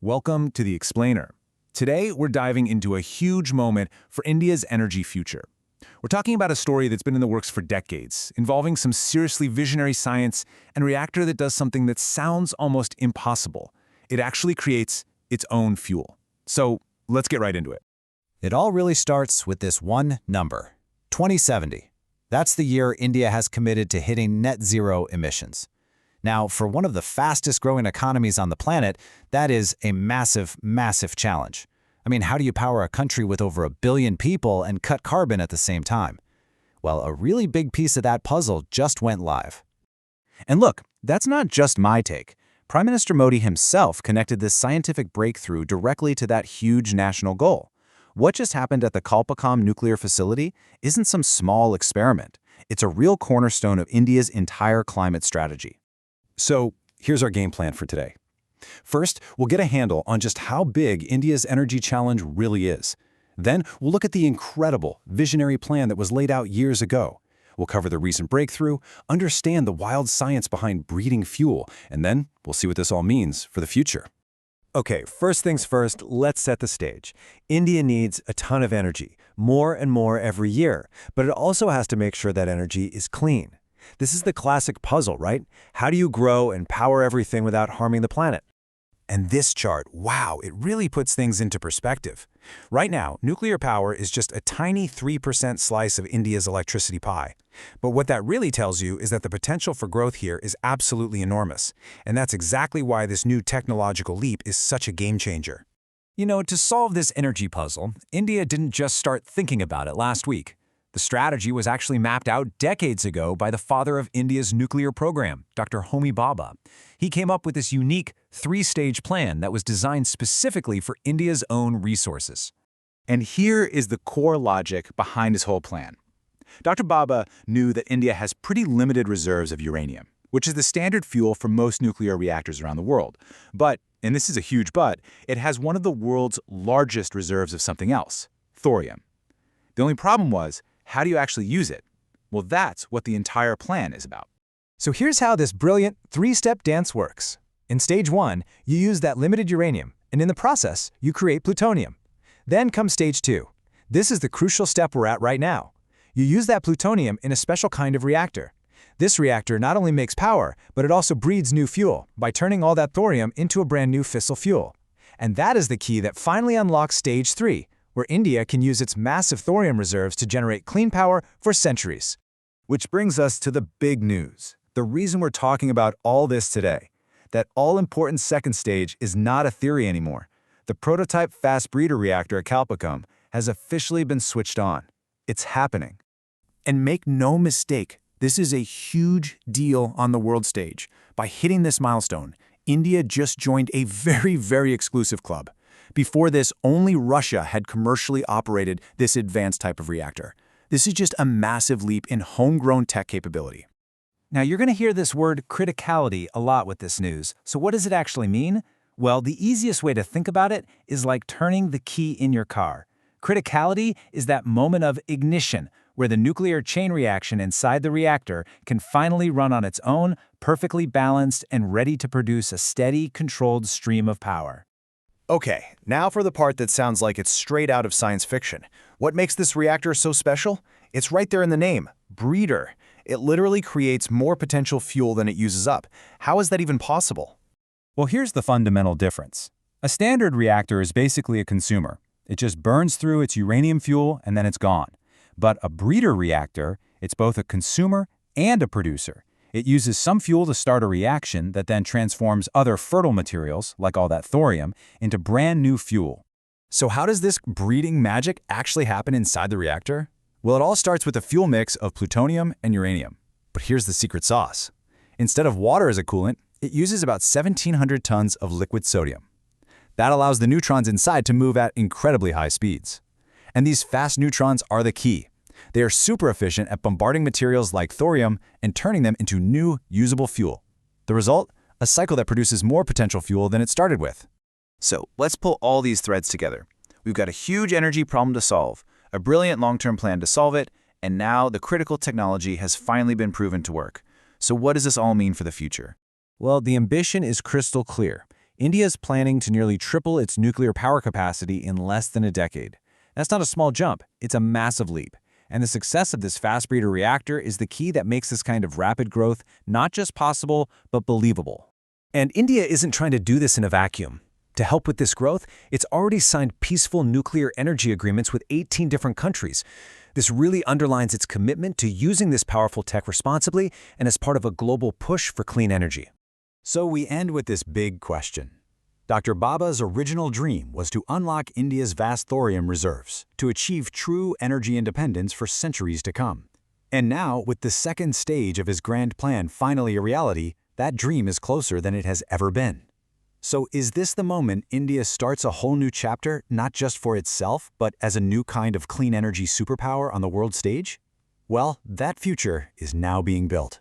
Welcome to The Explainer. Today, we're diving into a huge moment for India's energy future. We're talking about a story that's been in the works for decades, involving some seriously visionary science and a reactor that does something that sounds almost impossible. It actually creates its own fuel. So, let's get right into it. It all really starts with this one number, 2070. That's the year India has committed to hitting net zero emissions. Now, for one of the fastest growing economies on the planet, that is a massive, massive challenge. I mean, how do you power a country with over 1 billion people and cut carbon at the same time? Well, a really big piece of that puzzle just went live. And look, that's not just my take. Prime Minister Modi himself connected this scientific breakthrough directly to that huge national goal. What just happened at the Kalpakkam nuclear facility isn't some small experiment. It's a real cornerstone of India's entire climate strategy. So, here's our game plan for today. First, we'll get a handle on just how big India's energy challenge really is. Then, we'll look at the incredible, visionary plan that was laid out years ago. We'll cover the recent breakthrough, understand the wild science behind breeding fuel, and then we'll see what this all means for the future. Okay, first things first, let's set the stage. India needs a ton of energy, more and more every year, but it also has to make sure that energy is clean. This is the classic puzzle, right? How do you grow and power everything without harming the planet? And this chart, wow, it really puts things into perspective. Right now, nuclear power is just a tiny 3% slice of India's electricity pie. But what that really tells you is that the potential for growth here is absolutely enormous. And that's exactly why this new technological leap is such a game changer. You know, to solve this energy puzzle, India didn't just start thinking about it last week. The strategy was actually mapped out decades ago by the father of India's nuclear program, Dr. Homi Bhabha. He came up with this unique three-stage plan that was designed specifically for India's own resources. And here is the core logic behind his whole plan. Dr. Bhabha knew that India has pretty limited reserves of uranium, which is the standard fuel for most nuclear reactors around the world. But, and this is a huge but, it has one of the world's largest reserves of something else, thorium. The only problem was, how do you actually use it? Well, that's what the entire plan is about. So here's how this brilliant three-step dance works. In stage 1, you use that limited uranium, and in the process, you create plutonium. Then comes stage 2. This is the crucial step we're at right now. You use that plutonium in a special kind of reactor. This reactor not only makes power, but it also breeds new fuel by turning all that thorium into a brand new fissile fuel. And that is the key that finally unlocks stage 3, where India can use its massive thorium reserves to generate clean power for centuries. Which brings us to the big news. The reason we're talking about all this today. That all-important second stage is not a theory anymore. The Prototype Fast Breeder Reactor at Kalpakkam has officially been switched on. It's happening. And make no mistake, this is a huge deal on the world stage. By hitting this milestone, India just joined a very, very exclusive club. Before this, only Russia had commercially operated this advanced type of reactor. This is just a massive leap in homegrown tech capability. Now, you're going to hear this word criticality a lot with this news. So what does it actually mean? Well, the easiest way to think about it is like turning the key in your car. Criticality is that moment of ignition, where the nuclear chain reaction inside the reactor can finally run on its own, perfectly balanced and ready to produce a steady, controlled stream of power. Okay, now for the part that sounds like it's straight out of science fiction. What makes this reactor so special? It's right there in the name, breeder. It literally creates more potential fuel than it uses up. How is that even possible? Well, here's the fundamental difference. A standard reactor is basically a consumer. It just burns through its uranium fuel and then it's gone. But a breeder reactor, it's both a consumer and a producer. It uses some fuel to start a reaction that then transforms other fertile materials, like all that thorium, into brand new fuel. So how does this breeding magic actually happen inside the reactor? Well, it all starts with a fuel mix of plutonium and uranium. But here's the secret sauce. Instead of water as a coolant, it uses about 1,700 tons of liquid sodium. That allows the neutrons inside to move at incredibly high speeds. And these fast neutrons are the key. They are super efficient at bombarding materials like thorium and turning them into new, usable fuel. The result? A cycle that produces more potential fuel than it started with. So let's pull all these threads together. We've got a huge energy problem to solve, a brilliant long-term plan to solve it, and now the critical technology has finally been proven to work. So what does this all mean for the future? Well, the ambition is crystal clear. India is planning to nearly triple its nuclear power capacity in less than a decade. That's not a small jump, it's a massive leap. And the success of this fast breeder reactor is the key that makes this kind of rapid growth not just possible, but believable. And India isn't trying to do this in a vacuum. To help with this growth, it's already signed peaceful nuclear energy agreements with 18 different countries. This really underlines its commitment to using this powerful tech responsibly and as part of a global push for clean energy. So we end with this big question. Dr. Baba's original dream was to unlock India's vast thorium reserves, to achieve true energy independence for centuries to come. And now, with the second stage of his grand plan finally a reality, that dream is closer than it has ever been. So is this the moment India starts a whole new chapter, not just for itself, but as a new kind of clean energy superpower on the world stage? Well, that future is now being built.